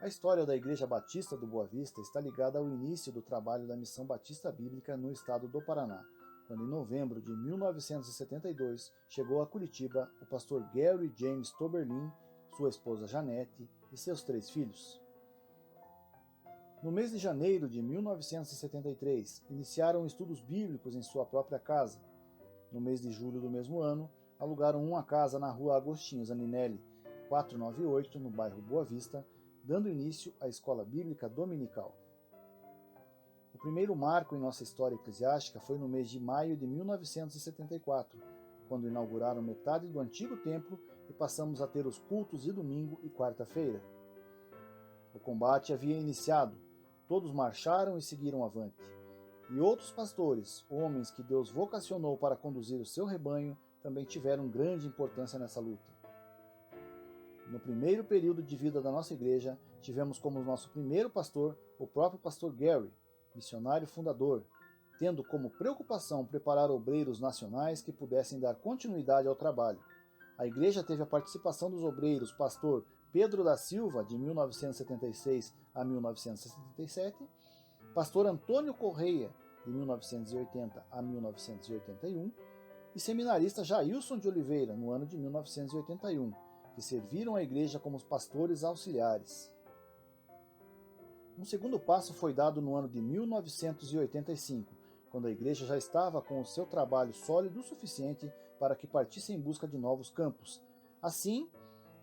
A história da Igreja Batista do Boa Vista está ligada ao início do trabalho da Missão Batista Bíblica no estado do Paraná, quando em novembro de 1972 chegou a Curitiba o pastor Gary James Toberlin, sua esposa Janete e seus 3 filhos. No mês de janeiro de 1973, iniciaram estudos bíblicos em sua própria casa. No mês de julho do mesmo ano, alugaram uma casa na rua Agostinho Zaninelli, 498, no bairro Boa Vista, dando início à escola bíblica dominical. O primeiro marco em nossa história eclesiástica foi no mês de maio de 1974, quando inauguraram metade do antigo templo e passamos a ter os cultos de domingo e quarta-feira. O combate havia iniciado, todos marcharam e seguiram avante. E outros pastores, homens que Deus vocacionou para conduzir o seu rebanho, também tiveram grande importância nessa luta. No primeiro período de vida da nossa igreja, tivemos como nosso primeiro pastor o próprio pastor Gary, missionário fundador, tendo como preocupação preparar obreiros nacionais que pudessem dar continuidade ao trabalho. A igreja teve a participação dos obreiros pastor Pedro da Silva, de 1976 a 1977, pastor Antônio Correia, de 1980 a 1981, e seminarista Jailson de Oliveira, no ano de 1981, que serviram a igreja como os pastores auxiliares. Um segundo passo foi dado no ano de 1985, quando a igreja já estava com o seu trabalho sólido o suficiente para que partisse em busca de novos campos. Assim,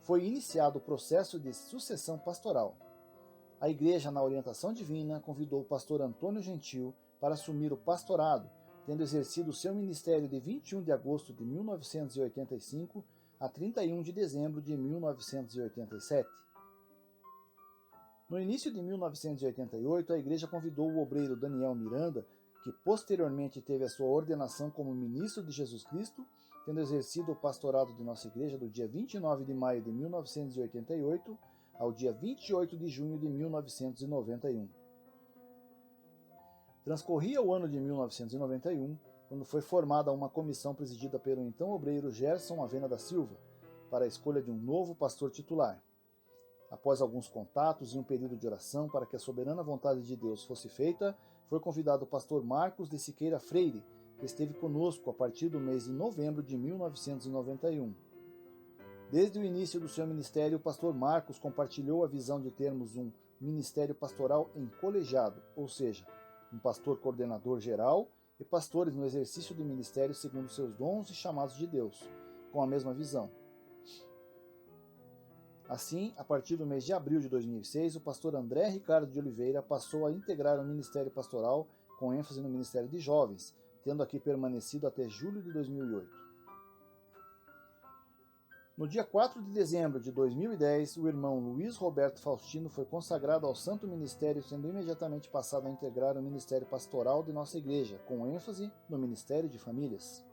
foi iniciado o processo de sucessão pastoral. A igreja, na orientação divina, convidou o pastor Antônio Gentil para assumir o pastorado, tendo exercido seu ministério de 21 de agosto de 1985 a 31 de dezembro de 1987. No início de 1988, a igreja convidou o obreiro Daniel Miranda, que posteriormente teve a sua ordenação como ministro de Jesus Cristo, tendo exercido o pastorado de nossa igreja do dia 29 de maio de 1988 ao dia 28 de junho de 1991. Transcorria o ano de 1991, quando foi formada uma comissão presidida pelo então obreiro Gerson Avena da Silva, para a escolha de um novo pastor titular. Após alguns contatos e um período de oração para que a soberana vontade de Deus fosse feita, foi convidado o pastor Marcos de Siqueira Freire, que esteve conosco a partir do mês de novembro de 1991. Desde o início do seu ministério, o pastor Marcos compartilhou a visão de termos um ministério pastoral em colegiado, ou seja, um pastor coordenador geral e pastores no exercício do ministério segundo seus dons e chamados de Deus, com a mesma visão. Assim, a partir do mês de abril de 2006, o pastor André Ricardo de Oliveira passou a integrar o ministério pastoral com ênfase no ministério de jovens, tendo aqui permanecido até julho de 2008. No dia 4 de dezembro de 2010, o irmão Luiz Roberto Faustino foi consagrado ao santo ministério, sendo imediatamente passado a integrar o ministério pastoral de nossa igreja, com ênfase no ministério de famílias.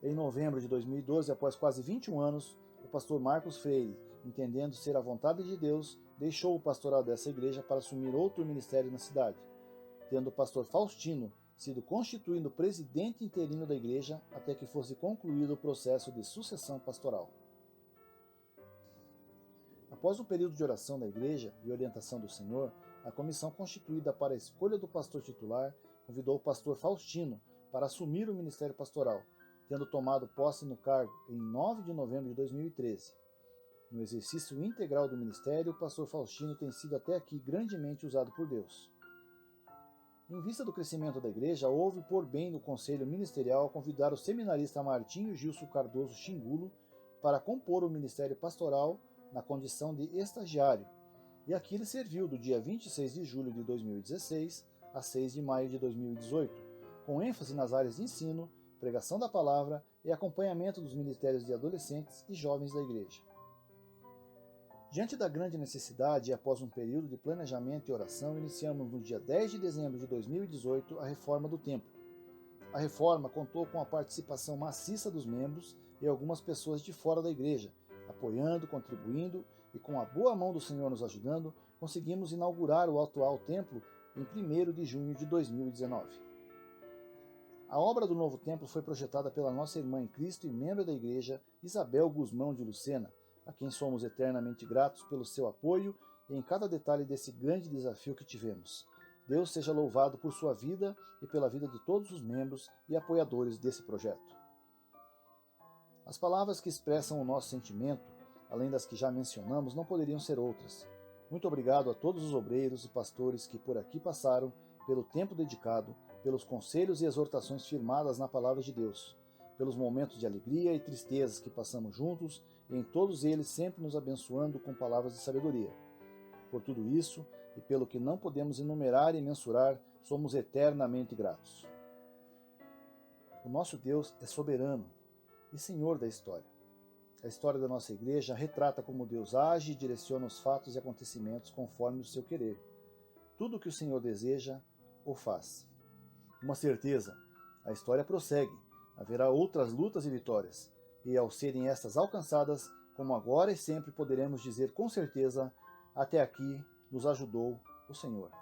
Em novembro de 2012, após quase 21 anos, o pastor Marcos Freire, entendendo ser a vontade de Deus, deixou o pastorado dessa igreja para assumir outro ministério na cidade, tendo o pastor Faustino sido constituído presidente interino da igreja até que fosse concluído o processo de sucessão pastoral. Após o período de oração da igreja e orientação do Senhor, a comissão constituída para a escolha do pastor titular convidou o pastor Faustino para assumir o ministério pastoral, tendo tomado posse no cargo em 9 de novembro de 2013. No exercício integral do ministério, o pastor Faustino tem sido até aqui grandemente usado por Deus. Em vista do crescimento da igreja, houve por bem no conselho ministerial convidar o seminarista Martinho Gilson Cardoso Xingulo para compor o ministério pastoral na condição de estagiário, e aqui ele serviu do dia 26 de julho de 2016 a 6 de maio de 2018, com ênfase nas áreas de ensino, pregação da palavra e acompanhamento dos ministérios de adolescentes e jovens da igreja. Diante da grande necessidade e após um período de planejamento e oração, iniciamos no dia 10 de dezembro de 2018 a reforma do templo. A reforma contou com a participação maciça dos membros e algumas pessoas de fora da igreja, apoiando, contribuindo e com a boa mão do Senhor nos ajudando, conseguimos inaugurar o atual templo em 1º de junho de 2019. A obra do novo templo foi projetada pela nossa irmã em Cristo e membro da igreja, Isabel Guzmão de Lucena, a quem somos eternamente gratos pelo seu apoio em cada detalhe desse grande desafio que tivemos. Deus seja louvado por sua vida e pela vida de todos os membros e apoiadores desse projeto. As palavras que expressam o nosso sentimento, além das que já mencionamos, não poderiam ser outras. Muito obrigado a todos os obreiros e pastores que por aqui passaram, pelo tempo dedicado, pelos conselhos e exortações firmadas na palavra de Deus, pelos momentos de alegria e tristezas que passamos juntos e em todos eles sempre nos abençoando com palavras de sabedoria. Por tudo isso, e pelo que não podemos enumerar e mensurar, somos eternamente gratos. O nosso Deus é soberano e Senhor da história. A história da nossa igreja retrata como Deus age e direciona os fatos e acontecimentos conforme o seu querer. Tudo o que o Senhor deseja, o faz. Uma certeza, a história prossegue, haverá outras lutas e vitórias, e ao serem estas alcançadas, como agora e sempre poderemos dizer com certeza, até aqui nos ajudou o Senhor.